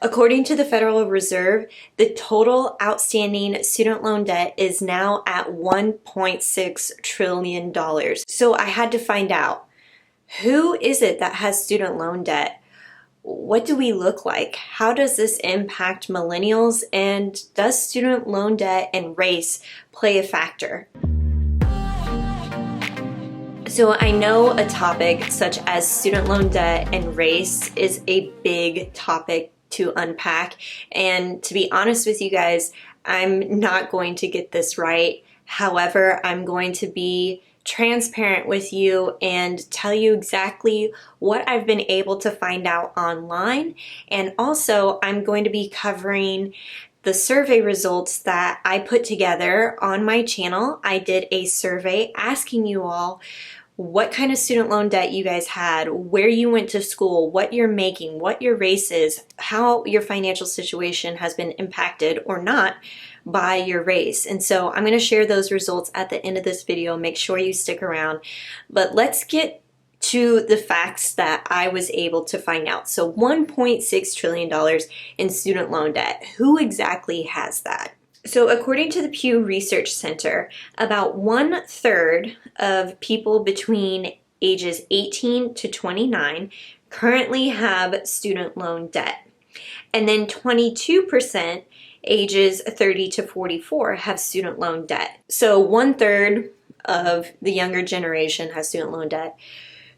According to the Federal Reserve, the total outstanding student loan debt is now at $1.6 trillion. So I had to find out, who is it that has student loan debt? What do we look like? How does this impact millennials? And does student loan debt and race play a factor? So I know a topic such as student loan debt and race is a big topic to unpack. And to be honest with you guys, I'm not going to get this right. However, I'm going to be transparent with you and tell you exactly what I've been able to find out online. And also, I'm going to be covering the survey results that I put together on my channel. I did a survey asking you all what kind of student loan debt you guys had, where you went to school, what you're making, what your race is, how your financial situation has been impacted or not by your race. And so I'm going to share those results at the end of this video. Make sure you stick around. But let's get to the facts that I was able to find out. So $1.6 trillion in student loan debt. Who exactly has that? So according to the Pew Research Center, about 1/3 of people between ages 18 to 29 currently have student loan debt. And then 22% ages 30 to 44 have student loan debt. So 1/3 of the younger generation has student loan debt.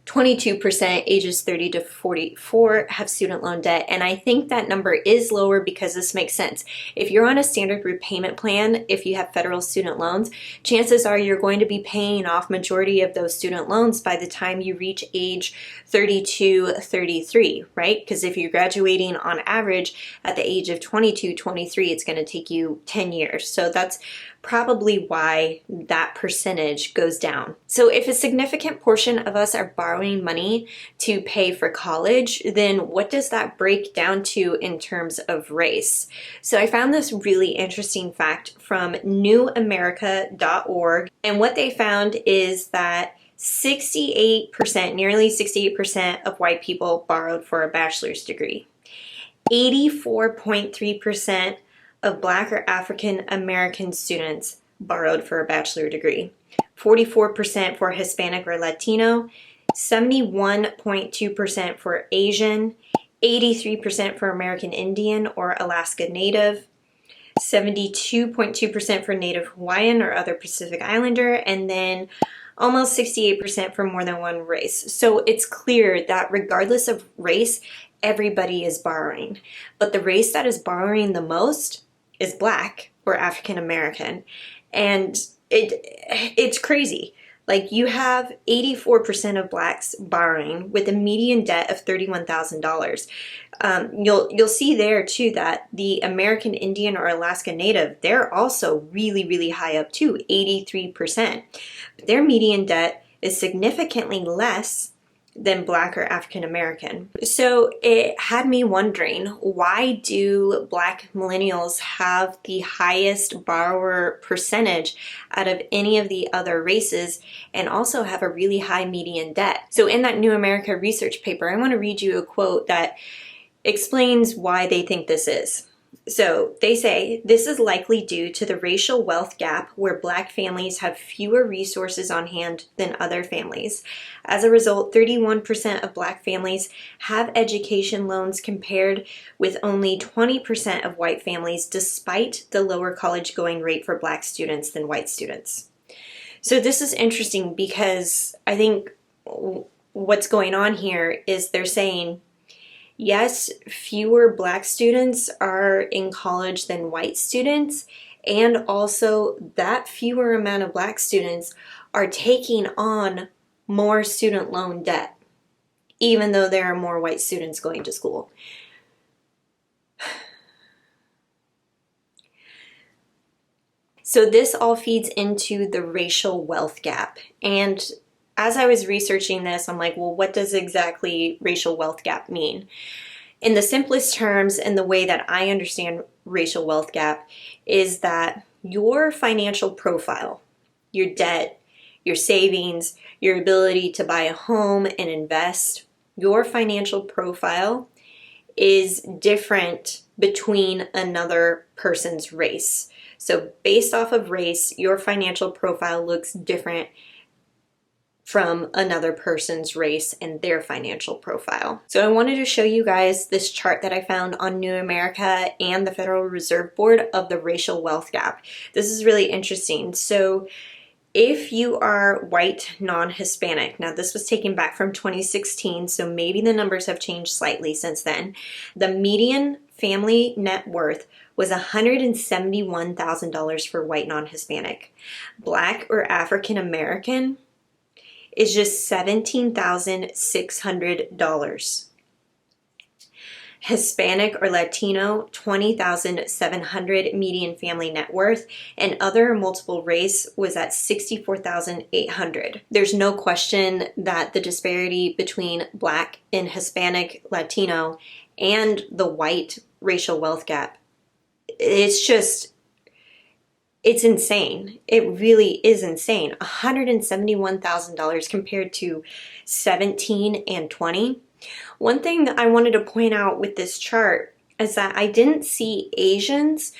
22% ages 30 to 44 have student loan debt, and I think that number is lower because this makes sense. If you're on a standard repayment plan, if you have federal student loans, chances are you're going to be paying off majority of those student loans by the time you reach age 32, 33, right? Because if you're graduating on average at the age of 22, 23, it's going to take you 10 years. So that's probably why that percentage goes down. So if a significant portion of us are borrowing money to pay for college, then what does that break down to in terms of race? So I found this really interesting fact from newamerica.org, and what they found is that 68%, nearly 68% of white people borrowed for a bachelor's degree. 84.3% of Black or African American students borrowed for a bachelor degree, 44% for Hispanic or Latino, 71.2% for Asian, 83% for American Indian or Alaska Native, 72.2% for Native Hawaiian or other Pacific Islander, and then almost 68% for more than one race. So it's clear that regardless of race, everybody is borrowing. But the race that is borrowing the most is Black or African American. And it's crazy. Like, you have 84% of Blacks borrowing with a median debt of $31,000. You'll see there too that the American Indian or Alaska Native, they're also really, really high up too, 83%. But their median debt is significantly less than Black or African American. So it had me wondering, why do Black millennials have the highest borrower percentage out of any of the other races and also have a really high median debt? So in that New America research paper, I want to read you a quote that explains why they think this is. So they say, this is likely due to the racial wealth gap where Black families have fewer resources on hand than other families. As a result, 31% of Black families have education loans compared with only 20% of white families, despite the lower college going rate for Black students than white students. So this is interesting because I think what's going on here is they're saying, yes, fewer Black students are in college than white students, and also that fewer amount of Black students are taking on more student loan debt, even though there are more white students going to school. So this all feeds into the racial wealth gap. And as I was researching this, I'm like, well, what does exactly racial wealth gap mean? In the simplest terms, and the way that I understand racial wealth gap, is that your financial profile, your debt, your savings, your ability to buy a home and invest, your financial profile is different between another person's race. So based off of race, your financial profile looks different from another person's race and their financial profile. So I wanted to show you guys this chart that I found on New America and the Federal Reserve Board of the racial wealth gap. This is really interesting. So if you are white, non-Hispanic, now this was taken back from 2016, so maybe the numbers have changed slightly since then. The median family net worth was $171,000 for white, non-Hispanic. Black or African American is just $17,600. Hispanic or Latino, $20,700 median family net worth, and other multiple race was at $64,800. There's no question that the disparity between Black and Hispanic, Latino, and the white racial wealth gap, it's insane. It really is insane. $171,000 compared to 17 and 20. One thing that I wanted to point out with this chart is that I didn't see Asians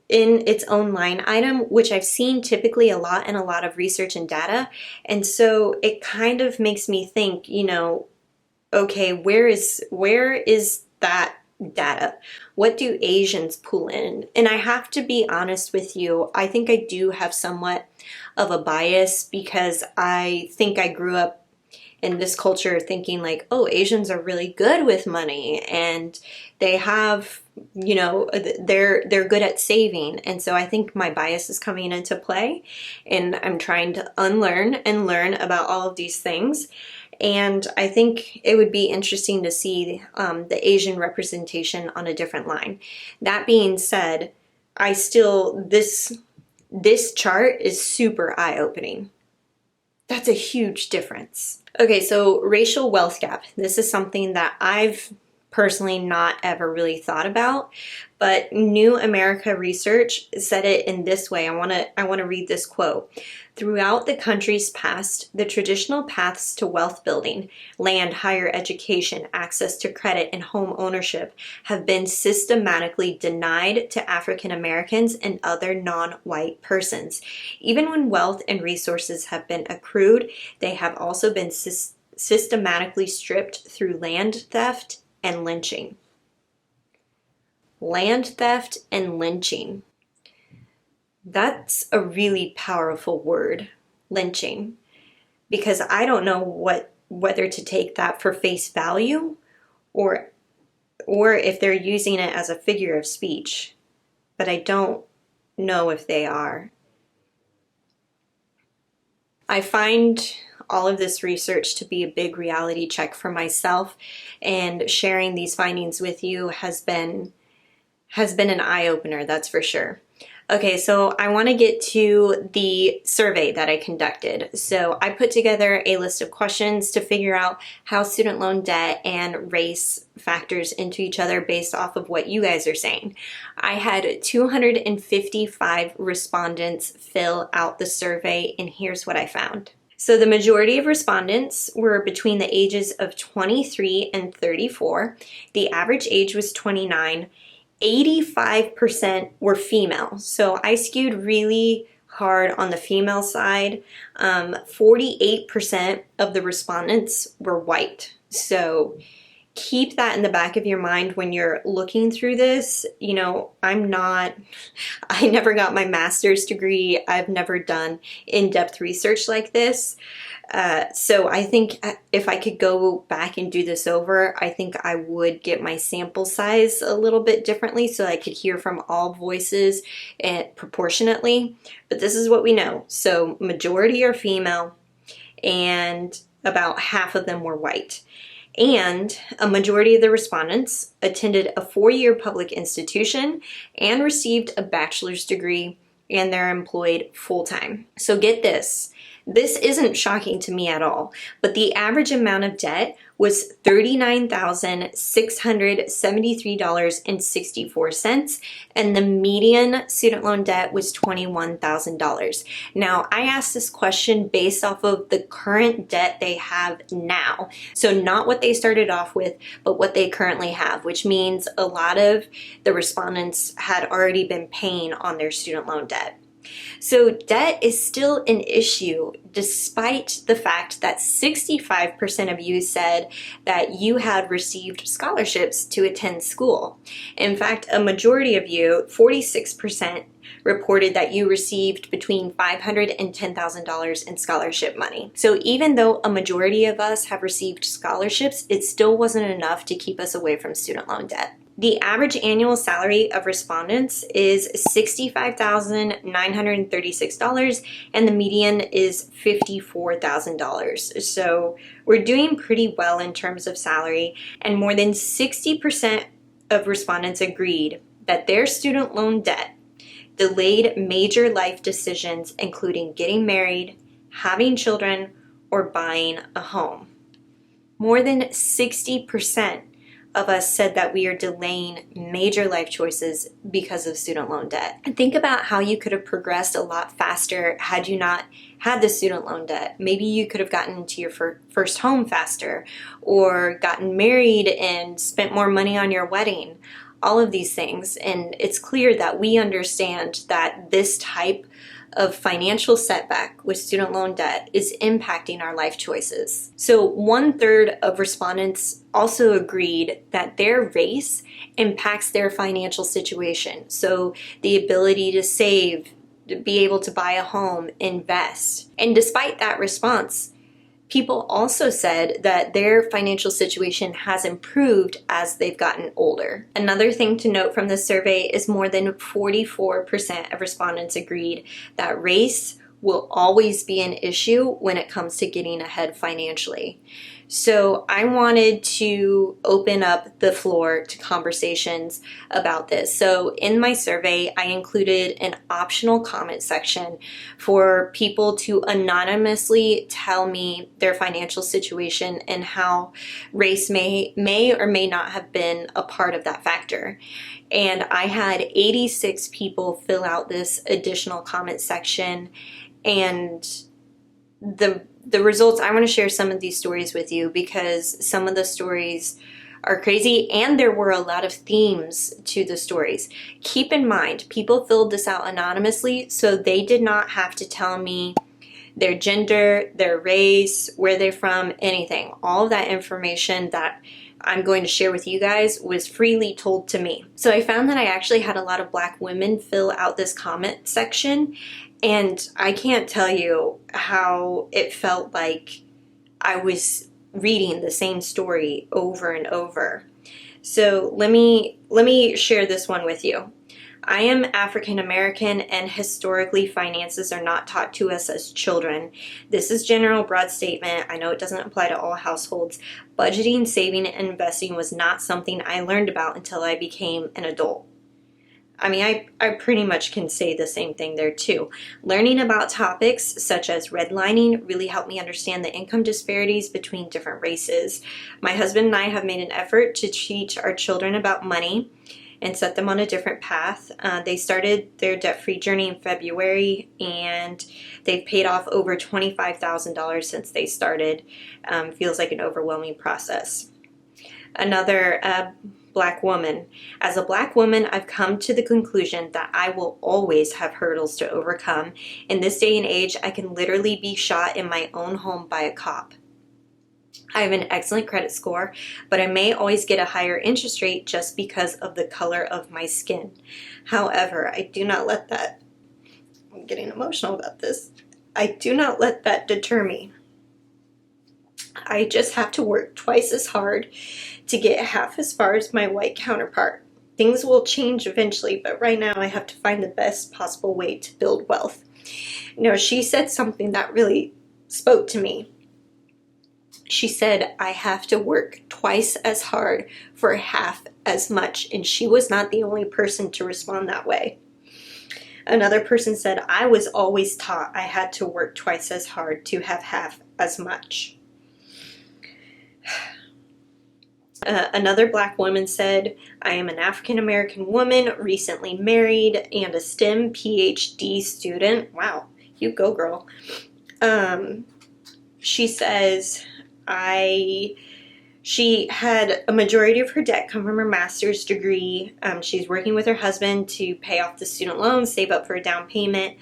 in its own line item, which I've seen typically a lot in a lot of research and data. And so it kind of makes me think, you know, okay, where is that data? What do Asians pull in? And I have to be honest with you, I think I do have somewhat of a bias because I think I grew up in this culture thinking like, oh, Asians are really good with money and they have, you know, they're good at saving. And so I think my bias is coming into play and I'm trying to unlearn and learn about all of these things. And I think it would be interesting to see the Asian representation on a different line. That being said, this chart is super eye-opening. That's a huge difference. Okay, so racial wealth gap. This is something that I've personally not ever really thought about, but New America Research said it in this way. I want to read this quote. Throughout the country's past, the traditional paths to wealth building, land, higher education, access to credit, and home ownership have been systematically denied to African Americans and other non-white persons. Even when wealth and resources have been accrued, they have also been systematically stripped through land theft and lynching. Land theft and lynching. That's a really powerful word, lynching, because I don't know whether to take that for face value or if they're using it as a figure of speech, but I don't know if they are. I find all of this research to be a big reality check for myself, and sharing these findings with you has been an eye-opener, that's for sure. Okay, so I want to get to the survey that I conducted. So I put together a list of questions to figure out how student loan debt and race factors into each other based off of what you guys are saying. I had 255 respondents fill out the survey, and here's what I found. So the majority of respondents were between the ages of 23 and 34. The average age was 29. 85% were female. So I skewed really hard on the female side. 48% of the respondents were white. So keep that in the back of your mind when you're looking through this. You know, I never got my master's degree. I've never done in-depth research like this. So I think if I could go back and do this over, I think I would get my sample size a little bit differently so I could hear from all voices proportionately. But this is what we know. So majority are female and about half of them were white. And a majority of the respondents attended a 4-year public institution and received a bachelor's degree, and they're employed full-time. So get this, This isn't shocking to me at all, but the average amount of debt was $39,673.64, and the median student loan debt was $21,000. Now, I asked this question based off of the current debt they have now. So not what they started off with, but what they currently have, which means a lot of the respondents had already been paying on their student loan debt. So debt is still an issue despite the fact that 65% of you said that you had received scholarships to attend school. In fact, a majority of you, 46%, reported that you received between $500 and $10,000 in scholarship money. So even though a majority of us have received scholarships, it still wasn't enough to keep us away from student loan debt. The average annual salary of respondents is $65,936, and the median is $54,000. So we're doing pretty well in terms of salary, and more than 60% of respondents agreed that their student loan debt delayed major life decisions, including getting married, having children, or buying a home. More than 60% of us said that we are delaying major life choices because of student loan debt. And think about how you could have progressed a lot faster had you not had the student loan debt. Maybe you could have gotten into your first home faster, or gotten married and spent more money on your wedding. All of these things. And it's clear that we understand that this type of financial setback with student loan debt is impacting our life choices. So 1/3 of respondents also agreed that their race impacts their financial situation. So the ability to save, to be able to buy a home, invest. And despite that response, people also said that their financial situation has improved as they've gotten older. Another thing to note from this survey is more than 44% of respondents agreed that race will always be an issue when it comes to getting ahead financially. So I wanted to open up the floor to conversations about this. So in my survey, I included an optional comment section for people to anonymously tell me their financial situation and how race may or may not have been a part of that factor. And I had 86 people fill out this additional comment section, and the results, I want to share some of these stories with you because some of the stories are crazy, and there were a lot of themes to the stories. Keep in mind, people filled this out anonymously, so they did not have to tell me their gender, their race, where they're from, anything. All of that information that I'm going to share with you guys was freely told to me. So I found that I actually had a lot of Black women fill out this comment section, and I can't tell you how it felt like I was reading the same story over and over. So let me share this one with you. I am African American, and historically finances are not taught to us as children. This is general broad statement. I know it doesn't apply to all households. Budgeting, saving, and investing was not something I learned about until I became an adult. I mean, I pretty much can say the same thing there too. Learning about topics such as redlining really helped me understand the income disparities between different races. My husband and I have made an effort to teach our children about money and set them on a different path. They started their debt-free journey in February, and they've paid off over $25,000 since they started. Feels like an overwhelming process. Another Black woman. As a Black woman, I've come to the conclusion that I will always have hurdles to overcome. In this day and age, I can literally be shot in my own home by a cop. I have an excellent credit score, but I may always get a higher interest rate just because of the color of my skin. However, I do not let that, I'm getting emotional about this, I do not let that deter me. I just have to work twice as hard to get half as far as my white counterpart. Things will change eventually, but right now I have to find the best possible way to build wealth. You know, she said something that really spoke to me. She said, I have to work twice as hard for half as much, and she was not the only person to respond that way. Another person said, I was always taught I had to work twice as hard to have half as much. Another Black woman said, I am an African American woman, recently married, and a STEM PhD student. Wow, you go, girl. She says, she had a majority of her debt come from her master's degree. She's working with her husband to pay off the student loans, save up for a down payment.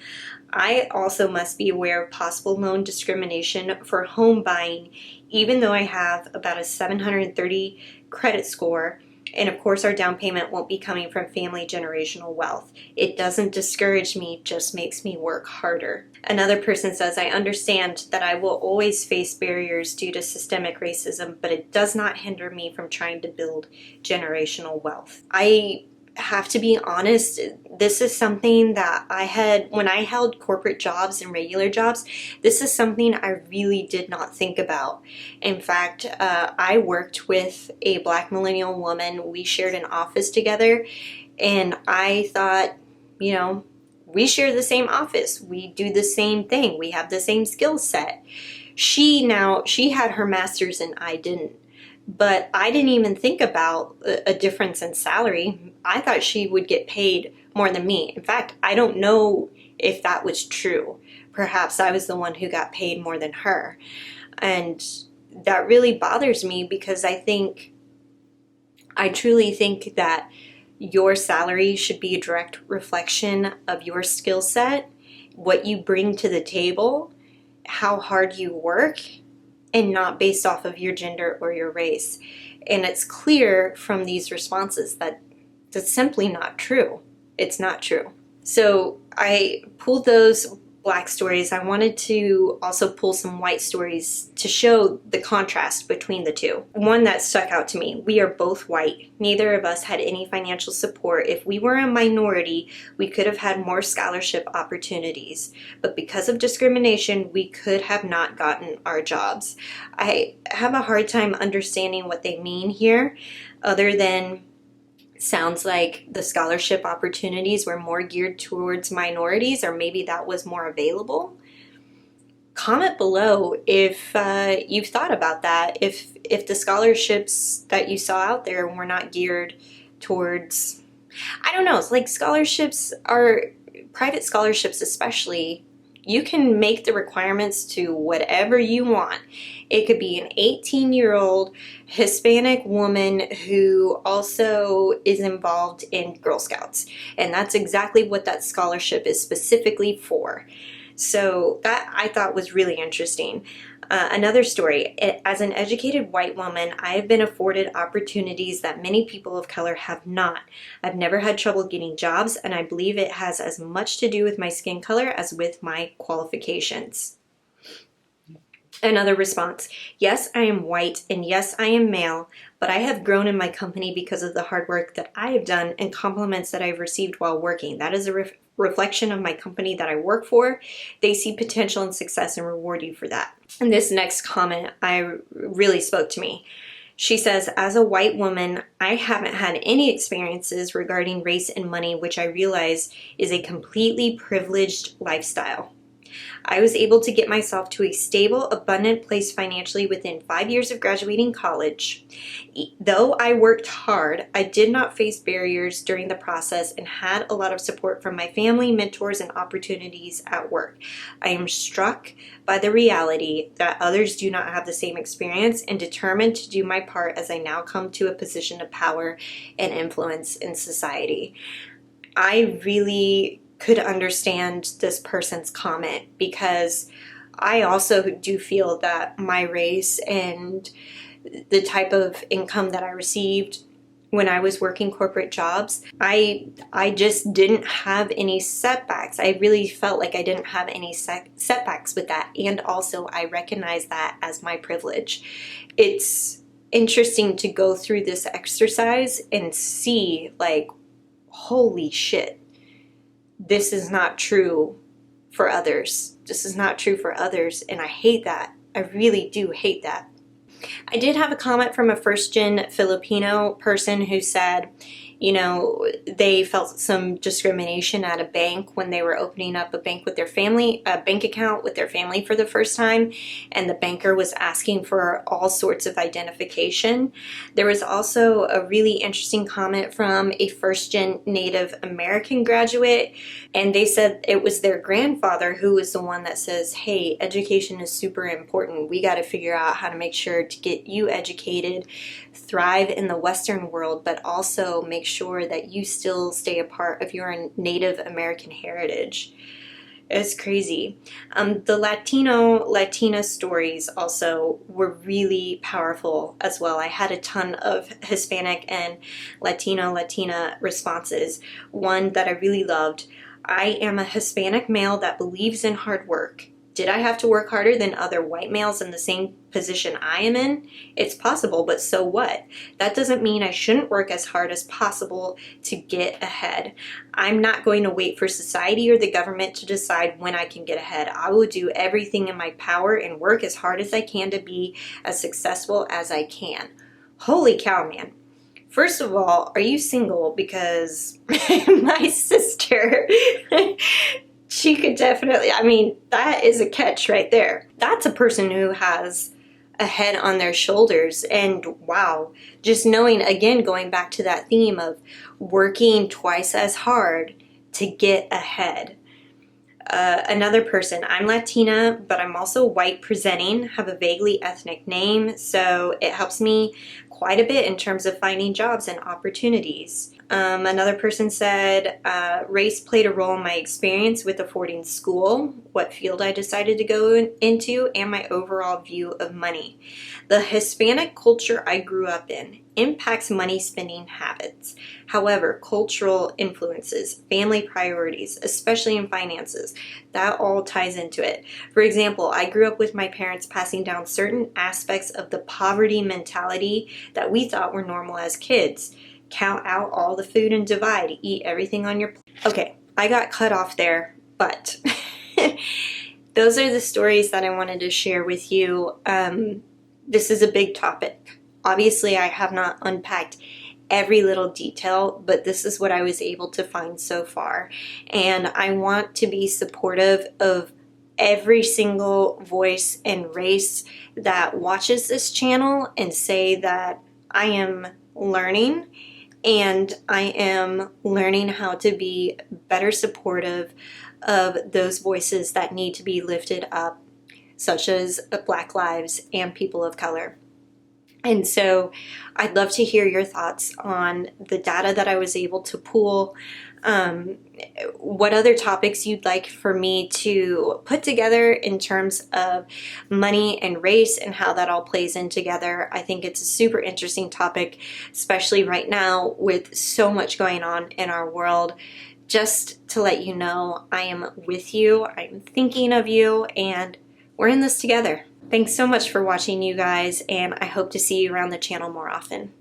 I also must be aware of possible loan discrimination for home buying, even though I have about a 730 credit score. And of course, our down payment won't be coming from family generational wealth. It doesn't discourage me, just makes me work harder. Another person says, I understand that I will always face barriers due to systemic racism, but it does not hinder me from trying to build generational wealth. I have to be honest, this is something that I had, when I held corporate jobs and regular jobs, this is something I really did not think about. In fact, I worked with a Black millennial woman. We shared an office together, and I thought, you know, we share the same office. We do the same thing. We have the same skill set. She had her master's and I didn't. But I didn't even think about a difference in salary. I thought she would get paid more than me. In fact, I don't know if that was true. Perhaps I was the one who got paid more than her. And that really bothers me because I truly think that your salary should be a direct reflection of your skill set, what you bring to the table, how hard you work, and not based off of your gender or your race. And it's clear from these responses that that's simply not true. It's not true. So I pulled those Black stories. I wanted to also pull some white stories to show the contrast between the two. One that stuck out to me, we are both white. Neither of us had any financial support. If we were a minority, we could have had more scholarship opportunities. But because of discrimination, we could have not gotten our jobs. I have a hard time understanding what they mean here, other than sounds like the scholarship opportunities were more geared towards minorities, or maybe that was more available. Comment below if you've thought about that, if the scholarships that you saw out there were not geared towards, I don't know, it's like scholarships are, private scholarships especially, you can make the requirements to whatever you want. It could be an 18-year-old Hispanic woman who also is involved in Girl Scouts. And that's exactly what that scholarship is specifically for. So that I thought was really interesting. Another story, as an educated white woman, I have been afforded opportunities that many people of color have not. I've never had trouble getting jobs, and I believe it has as much to do with my skin color as with my qualifications. Another response, yes, I am white, and yes, I am male, but I have grown in my company because of the hard work that I have done and compliments that I've received while working. That is a reflection of my company that I work for. They see potential and success and reward you for that. And this next comment really spoke to me. She says, as a white woman, I haven't had any experiences regarding race and money, which I realize is a completely privileged lifestyle. I was able to get myself to a stable, abundant place financially within 5 years of graduating college. Though I worked hard, I did not face barriers during the process and had a lot of support from my family, mentors, and opportunities at work. I am struck by the reality that others do not have the same experience and determined to do my part as I now come to a position of power and influence in society. I really could understand this person's comment because I also do feel that my race and the type of income that I received when I was working corporate jobs, I just didn't have any setbacks. I really felt like I didn't have any setbacks with that, and also I recognize that as my privilege. It's interesting to go through this exercise and see, like, holy shit, this is not true for others. This is not true for others, and I hate that. I really do hate that. I did have a comment from a first-gen Filipino person who said, you know, they felt some discrimination at a bank when they were opening up a bank with their family, a bank account with their family for the first time, and the banker was asking for all sorts of identification. There was also a really interesting comment from a first-gen Native American graduate, and they said it was their grandfather who was the one that says, hey, education is super important. We got to figure out how to make sure to get you educated, thrive in the Western world, but also make sure that you still stay a part of your Native American heritage. It's crazy. The Latina stories also were really powerful as well. I had a ton of Hispanic and Latina responses. One that I really loved: I am a Hispanic male that believes in hard work. Did I have to work harder than other white males in the same position I am in? It's possible, but so what? That doesn't mean I shouldn't work as hard as possible to get ahead. I'm not going to wait for society or the government to decide when I can get ahead. I will do everything in my power and work as hard as I can to be as successful as I can. Holy cow, man. First of all, are you single? Because my sister... she could definitely, I mean, that is a catch right there. That's a person who has a head on their shoulders. And wow, just knowing, again, going back to that theme of working twice as hard to get ahead. Another person, I'm Latina, but I'm also white presenting, have a vaguely ethnic name, so it helps me quite a bit in terms of finding jobs and opportunities. Another person said, race played a role in my experience with affording school, what field I decided to go into, and my overall view of money. The Hispanic culture I grew up in impacts money spending habits. However, cultural influences, family priorities, especially in finances, that all ties into it. For example, I grew up with my parents passing down certain aspects of the poverty mentality that we thought were normal as kids. Count out all the food and divide. Eat everything on your plate. Okay, I got cut off there, but those are the stories that I wanted to share with you. This is a big topic. Obviously, I have not unpacked every little detail, but this is what I was able to find so far. And I want to be supportive of every single voice and race that watches this channel and say that I am learning, and I am learning how to be better supportive of those voices that need to be lifted up, such as Black lives and people of color. And so I'd love to hear your thoughts on the data that I was able to pull, what other topics you'd like for me to put together in terms of money and race and how that all plays in together. I think it's a super interesting topic, especially right now with so much going on in our world. Just to let you know, I am with you, I'm thinking of you, and we're in this together. Thanks so much for watching, you guys, and I hope to see you around the channel more often.